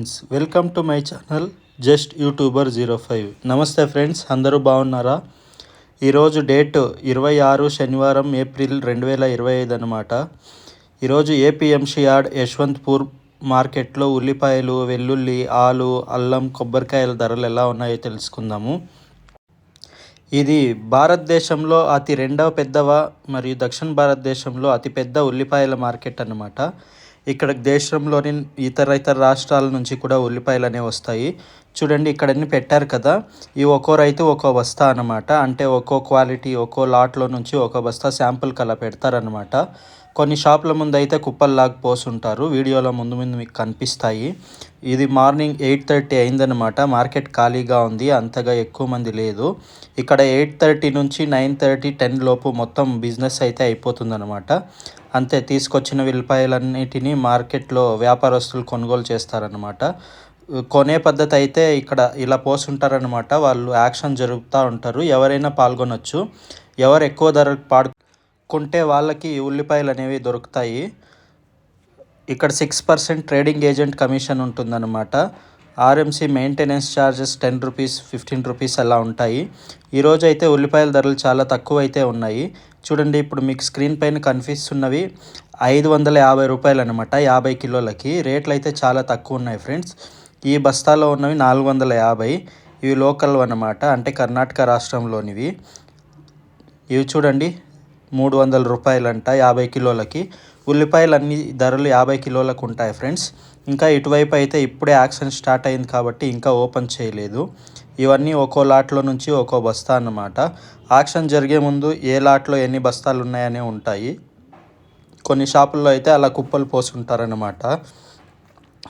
Friends, welcome to my channel just YouTuber 05. నమస్తే friends, అందరూ బాగున్నారా? ఈరోజు డేట్ 26 శనివారం ఏప్రిల్ 2025 అనమాట. ఈరోజు ఏపీఎంసీ యార్డ్ యశ్వంత్పూర్ మార్కెట్లో ఉల్లిపాయలు, వెల్లుల్లి, ఆలు, అల్లం, కొబ్బరికాయల ధరలు ఎలా ఉన్నాయో తెలుసుకుందాము. ఇది భారతదేశంలో రెండవ పెద్దవ మరియు దక్షిణ భారతదేశంలో అతిపెద్ద ఉల్లిపాయల మార్కెట్ అన్నమాట. ఇక్కడ దేశంలోని ఇతర రాష్ట్రాల నుంచి కూడా ఉల్లిపాయలు అనేవి వస్తాయి. చూడండి, ఇక్కడ అన్ని పెట్టారు కదా, ఈ ఒక్కో రైతు ఒక్కో బస్తా అనమాట. అంటే ఒక్కో క్వాలిటీ ఒక్కో లాట్లో నుంచి ఒక్కో బస్తా శాంపుల్కి అలా పెడతారనమాట. కొన్ని షాపుల ముందు అయితే కుప్పల్లాగా పోసుంటారు, వీడియోలో ముందు మీకు కనిపిస్తాయి. ఇది మార్నింగ్ 8:30 అయిందనమాట. మార్కెట్ ఖాళీగా ఉంది, అంతగా ఎక్కువ మంది లేదు. ఇక్కడ 8:30 నుంచి 9:30, 10 లోపు మొత్తం బిజినెస్ అయితే అయిపోతుందన్నమాట. అంతే, తీసుకొచ్చిన ఉల్లిపాయలన్నిటినీ మార్కెట్లో వ్యాపారస్తులు కొనుగోలు చేస్తారనమాట. కొనే పద్ధతి అయితే ఇక్కడ ఇలా పోసుంటారనమాట. వాళ్ళు యాక్షన్ జరుపుతూ ఉంటారు, ఎవరైనా పాల్గొనొచ్చు. ఎవరు ఎక్కువ ధరకు కొంటే వాళ్ళకి ఉల్లిపాయలు అనేవి దొరుకుతాయి. ఇక్కడ 6% ట్రేడింగ్ ఏజెంట్ కమిషన్ ఉంటుందన్నమాట. RMC maintenance charges 10 rupees, 15 rupees అలా ఉంటాయి. ఈరోజు అయితే ఉల్లిపాయల ధరలు చాలా తక్కువ అయితే ఉన్నాయి. చూడండి, ఇప్పుడు మీకు స్క్రీన్ పైన కనిపిస్తున్నవి 550 రూపాయలు అనమాట, 50 కిలోలకి. రేట్లు అయితే చాలా తక్కువ ఉన్నాయి ఫ్రెండ్స్. ఈ బస్తాలో ఉన్నవి 450. ఇవి లోకల్ అన్నమాట, అంటే కర్ణాటక రాష్ట్రంలోనివి. ఇవి చూడండి, 300 రూపాయలంట 50 కిలోలకి. ఉల్లిపాయలు అన్ని ధరలు 50 కిలోలకు ఉంటాయి ఫ్రెండ్స్. ఇంకా ఇటువైపు అయితే ఇప్పుడే యాక్షన్ స్టార్ట్ అయింది కాబట్టి ఇంకా ఓపెన్ చేయలేదు. ఇవన్నీ ఒక్కో లాట్లో నుంచి ఒక్కో బస్తా అన్నమాట. యాక్షన్ జరిగే ముందు ఏ లాట్లో ఎన్ని బస్తాలు ఉన్నాయనే ఉంటాయి. కొన్ని షాపుల్లో అయితే అలా కుప్పలు పోసుంటారనమాట.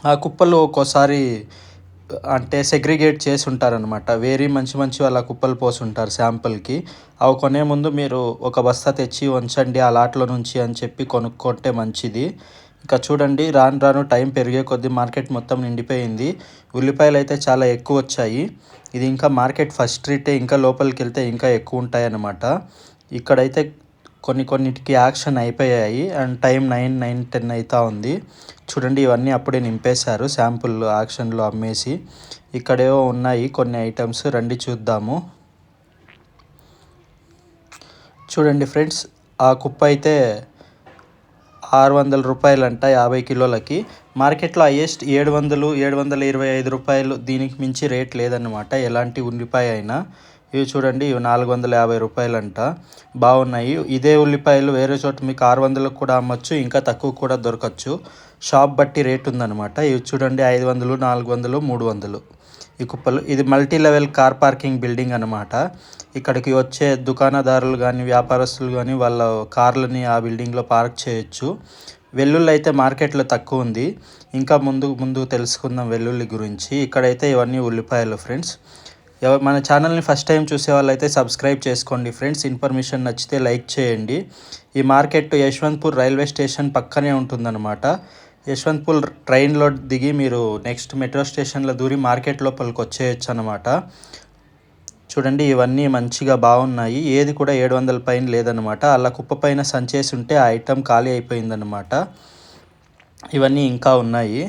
ఆ కుప్పలు ఒక్కోసారి అంటే సెగ్రిగేట్ చేసి ఉంటారనమాట. వేరే మంచి అలా కుప్పలు పోసుంటారు శాంపుల్కి. అవి కొనే ముందు మీరు ఒక బస్తా తెచ్చి ఉంచండి ఆ లాట్లో నుంచి అని చెప్పి కొనుక్కుంటే మంచిది. ఇంకా చూడండి, రాను టైం పెరిగే కొద్దీ మార్కెట్ మొత్తం నిండిపోయింది. ఉల్లిపాయలు అయితే చాలా ఎక్కువ వచ్చాయి. ఇది ఇంకా మార్కెట్ ఫస్ట్ స్ట్రీటే, ఇంకా లోపలికి వెళ్తే ఇంకా ఎక్కువ ఉంటాయి అన్నమాట. ఇక్కడైతే కొన్నిటికి యాక్షన్ అయిపోయాయి అండ్ టైం 9:10 అవుతా ఉంది. చూడండి, ఇవన్నీ అప్పుడే నింపేశారు, శాంపుల్ యాక్షన్లో అమ్మేసి. ఇక్కడేవో ఉన్నాయి కొన్ని ఐటమ్స్, రండి చూద్దాము. చూడండి ఫ్రెండ్స్, ఆ కుప్ప అయితే 600 రూపాయలంట 50 కిలోలకి. మార్కెట్లో హైయెస్ట్ 700, 725 రూపాయలు. దీనికి మించి రేట్ లేదన్నమాట ఎలాంటి ఉల్లిపాయ అయినా. ఇవి చూడండి, ఇవి 450 రూపాయలంట. బాగున్నాయి. ఇదే ఉల్లిపాయలు వేరే చోట మీకు 600లకు కూడా అమ్మచ్చు, ఇంకా తక్కువ కూడా దొరకచ్చు. షాప్ బట్టి రేట్ ఉందన్నమాట. ఇవి చూడండి, 500, 400, 300 ఈ కుప్పలు. ఇది multi level car parking building అనమాట. ఇక్కడికి వచ్చే దుకాణదారులు కానీ వ్యాపారస్తులు కానీ వాళ్ళ కార్లని ఆ బిల్డింగ్లో పార్క్ చేయొచ్చు. వెల్లుల్లి అయితే మార్కెట్లో తక్కువ ఉంది. ఇంకా ముందు తెలుసుకుందాం వెల్లుల్లి గురించి. ఇక్కడైతే ఇవన్నీ ఉల్లిపాయలు ఫ్రెండ్స్. మన ఛానల్ని ఫస్ట్ టైం చూసే వాళ్ళైతే సబ్స్క్రైబ్ చేసుకోండి ఫ్రెండ్స్. ఇన్ఫర్మేషన్ నచ్చితే లైక్ చేయండి. ఈ మార్కెట్ యశ్వంత్పూర్ రైల్వే స్టేషన్ పక్కనే ఉంటుందన్నమాట. యశ్వంత్పూర్ ట్రైన్లో దిగి మీరు నెక్స్ట్ మెట్రో స్టేషన్లో దూరి మార్కెట్ లోపలికి వచ్చేయచ్చు అనమాట. చూడండి, ఇవన్నీ మంచిగా బాగున్నాయి. ఏది కూడా 700 పైన లేదనమాట. అలా కుప్ప పైన సంచేసి ఉంటే ఆ ఐటెం ఖాళీ అయిపోయిందనమాట. ఇవన్నీ ఇంకా ఉన్నాయి.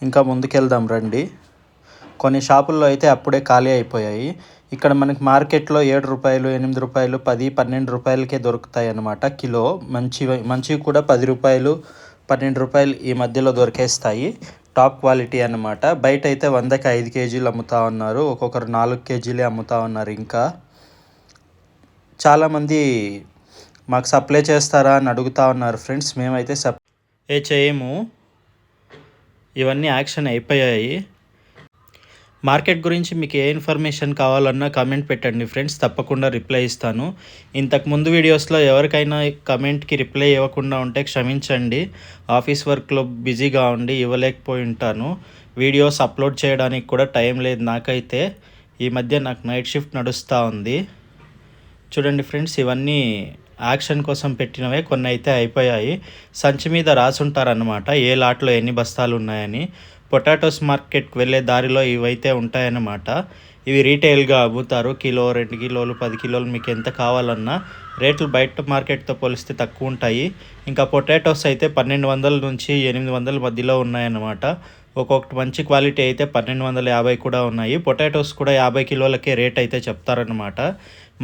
ఇంకా ముందుకెళ్దాం రండి. కొన్ని షాపుల్లో అయితే అప్పుడే ఖాళీ అయిపోయాయి. ఇక్కడ మనకి మార్కెట్లో 7 రూపాయలు, 8 రూపాయలు, 10, 12 రూపాయలకే దొరుకుతాయి అన్నమాట కిలో. మంచివి కూడా 10 రూపాయలు, 12 రూపాయలు ఈ మధ్యలో దొరికేస్తాయి. టాప్ క్వాలిటీ అన్నమాట. బయట అయితే 100కి 5 కేజీలు అమ్ముతూ ఉన్నారు, ఒక్కొక్కరు 4 కేజీలే అమ్ముతూ ఉన్నారు. ఇంకా చాలామంది మాకు సప్లై చేస్తారా అని అడుగుతూ ఉన్నారు ఫ్రెండ్స్. మేమైతే చేయము. ఇవన్నీ యాక్షన్ అయిపోయాయి. మార్కెట్ గురించి మీకు ఏ ఇన్ఫర్మేషన్ కావాలన్నా కమెంట్ పెట్టండి ఫ్రెండ్స్, తప్పకుండా రిప్లై ఇస్తాను. ఇంతకుముందు వీడియోస్లో ఎవరికైనా కమెంట్కి రిప్లై ఇవ్వకుండా ఉంటే క్షమించండి. ఆఫీస్ వర్క్లో బిజీగా ఉండి ఇవ్వలేకపోయి ఉంటాను. వీడియోస్ అప్లోడ్ చేయడానికి కూడా టైం లేదు నాకైతే. ఈ మధ్య నాకు నైట్ షిఫ్ట్ నడుస్తూ ఉంది. చూడండి ఫ్రెండ్స్, ఇవన్నీ యాక్షన్ కోసం పెట్టినవే. కొన్ని అయితే అయిపోయాయి. సంచి మీద రాసుంటారనమాట ఏ లాట్లో ఎన్ని బస్తాలు ఉన్నాయని. పొటాటోస్ మార్కెట్కి వెళ్ళే దారిలో ఇవైతే ఉంటాయన్నమాట. ఇవి రీటైల్గా అమ్ముతారు. కిలో, 2 కిలోలు, 10 కిలోలు మీకు ఎంత కావాలన్నా. రేట్లు బయట మార్కెట్తో పోలిస్తే తక్కువ ఉంటాయి. ఇంకా పొటాటోస్ అయితే 1200 నుంచి 800 మధ్యలో ఉన్నాయన్నమాట. ఒక్కొక్కటి మంచి క్వాలిటీ అయితే 1250 కూడా ఉన్నాయి. పొటాటోస్ కూడా 50 కిలోలకే రేట్ అయితే చెప్తారనమాట.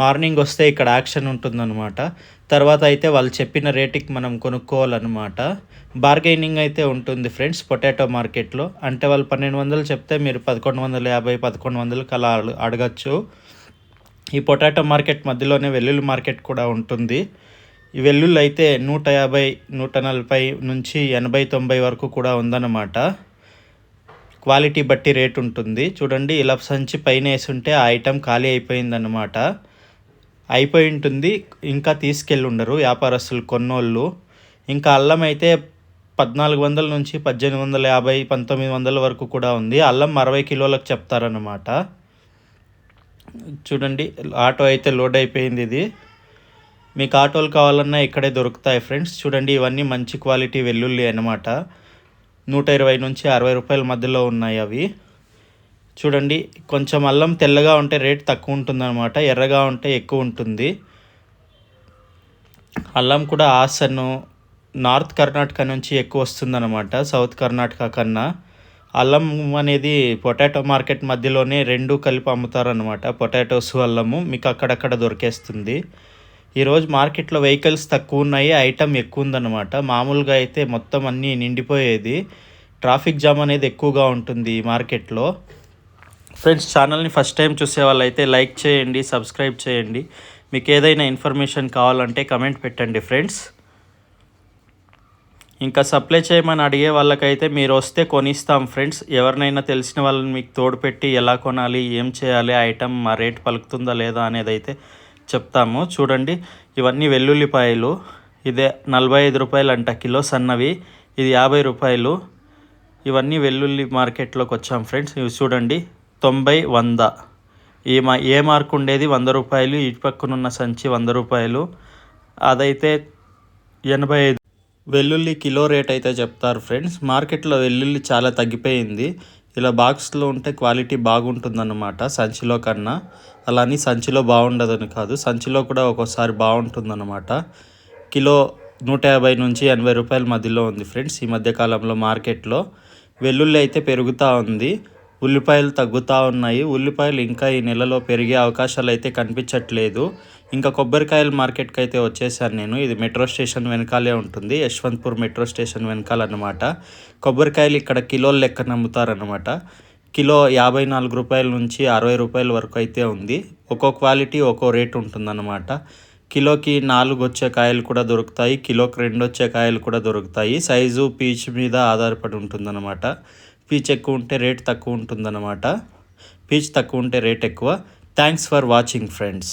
మార్నింగ్ వస్తే ఇక్కడ యాక్షన్ ఉంటుందన్నమాట. తర్వాత అయితే వాళ్ళు చెప్పిన రేటుకి మనం కొనుక్కోవాలన్నమాట. బార్గెనింగ్ అయితే ఉంటుంది ఫ్రెండ్స్ పొటాటో మార్కెట్లో. అంటే వాళ్ళు 1200 చెప్తే మీరు 1150, 1100కి అలా అడగచ్చు. ఈ పొటాటో మార్కెట్ మధ్యలోనే వెల్లుల్లి మార్కెట్ కూడా ఉంటుంది. ఈ వెల్లుల్లి అయితే 150, 140 నుంచి 80, 90 వరకు కూడా ఉందన్నమాట. క్వాలిటీ బట్టి రేట్ ఉంటుంది. చూడండి, ఇలా సంచి పైన వేసుంటే ఆ ఐటెం ఖాళీ అయిపోయిందన్నమాట. అయిపోయి ఉంటుంది, ఇంకా తీసుకెళ్ళి ఉండరు వ్యాపారస్తులు కొన్నోళ్ళు. ఇంకా అల్లం అయితే 1400 నుంచి 1850, 1900 వరకు కూడా ఉంది. అల్లం 60 కిలోలకు చెప్తారన్నమాట. చూడండి, ఆటో అయితే లోడ్ అయిపోయింది. ఇది మీకు ఆటోలు కావాలన్నా ఇక్కడే దొరుకుతాయి ఫ్రెండ్స్. చూడండి, ఇవన్నీ మంచి క్వాలిటీ వెల్లుల్లి అన్నమాట. 120 నుంచి 60 రూపాయల మధ్యలో ఉన్నాయి అవి. చూడండి, కొంచెం అల్లం తెల్లగా ఉంటే రేట్ తక్కువ ఉంటుందన్నమాట, ఎర్రగా ఉంటే ఎక్కువ ఉంటుంది. అల్లం కూడా హాసన్, నార్త్ కర్ణాటక నుంచి ఎక్కువ వస్తుందన్నమాట, సౌత్ కర్ణాటక కన్నా. అల్లం అనేది పొటాటో మార్కెట్ మధ్యలోనే రెండు కలిపి అమ్ముతారనమాట. పొటాటోస్, అల్లము మీకు అక్కడక్కడ దొరికేస్తుంది. ఈరోజు మార్కెట్లో వెహికల్స్ తక్కువ ఉన్నాయి, ఐటమ్ ఎక్కువ ఉందన్నమాట. మామూలుగా అయితే మొత్తం అన్నీ నిండిపోయేది. ట్రాఫిక్ జామ్ అనేది ఎక్కువగా ఉంటుంది ఈ మార్కెట్లో. ఫ్రెండ్స్, ఛానల్ని ఫస్ట్ టైం చూసే వాళ్ళైతే లైక్ చేయండి, సబ్స్క్రైబ్ చేయండి. మీకు ఏదైనా ఇన్ఫర్మేషన్ కావాలంటే కమెంట్ పెట్టండి ఫ్రెండ్స్. ఇంకా సప్లై చేయమని అడిగే వాళ్ళకైతే మీరు వస్తే కొనిస్తాం ఫ్రెండ్స్. ఎవరినైనా తెలిసిన వాళ్ళని మీకు తోడు పెట్టి ఎలా కొనాలి, ఏం చేయాలి, ఐటమ్ మా రేట్ పలుకుతుందా లేదా అనేది అయితే చెప్తాము. చూడండి, ఇవన్నీ వెల్లుల్లిపాయలు. ఇదే 45 రూపాయలు అంట కిలో సన్నవి, ఇది 50 రూపాయలు. ఇవన్నీ వెల్లుల్లి మార్కెట్లోకి వచ్చాం ఫ్రెండ్స్. ఇవి చూడండి, 90, 100. ఏ మార్కు ఉండేది 100 రూపాయలు, ఇటు పక్కనున్న సంచి 100 రూపాయలు, అదైతే 85. వెల్లుల్లి కిలో రేట్ అయితే చెప్తారు ఫ్రెండ్స్. మార్కెట్లో వెల్లుల్లి చాలా తగ్గిపోయింది. ఇలా బాక్స్లో ఉంటే క్వాలిటీ బాగుంటుందన్నమాట సంచిలో కన్నా. అలా అని సంచిలో బాగుండదని కాదు, సంచిలో కూడా ఒక్కోసారి బాగుంటుందన్నమాట. కిలో 150 నుంచి 80 రూపాయల మధ్యలో ఉంది ఫ్రెండ్స్ ఈ మధ్యకాలంలో మార్కెట్లో. వెల్లుల్లి అయితే పెరుగుతూ ఉంది, ఉల్లిపాయలు తగ్గుతూ ఉన్నాయి. ఉల్లిపాయలు ఇంకా ఈ నెలలో పెరిగే అవకాశాలు అయితే కనిపించట్లేదు. ఇంకా కొబ్బరికాయల మార్కెట్కి అయితే వచ్చేసాను నేను. ఇది మెట్రో స్టేషన్ వెనకాలే ఉంటుంది, యశ్వంత్పూర్ మెట్రో స్టేషన్ వెనకాలన్నమాట. కొబ్బరికాయలు ఇక్కడ కిలోల లెక్కన అమ్ముతారనమాట. కిలో 54 రూపాయల నుంచి 60 రూపాయల వరకు అయితే ఉంది. ఒక్కో క్వాలిటీ ఒక్కో రేట్ ఉంటుందన్నమాట. కిలోకి 4 వచ్చే కాయలు కూడా దొరుకుతాయి, కిలోకి 2 వచ్చే కాయలు కూడా దొరుకుతాయి. సైజు, పీచ్ మీద ఆధారపడి ఉంటుందన్నమాట. పీచ్ ఎక్కువ ఉంటే రేట్ తక్కువ ఉంటుందన్నమాట, పీచ్ తక్కువ ఉంటే రేట్ ఎక్కువ. Thanks for watching friends.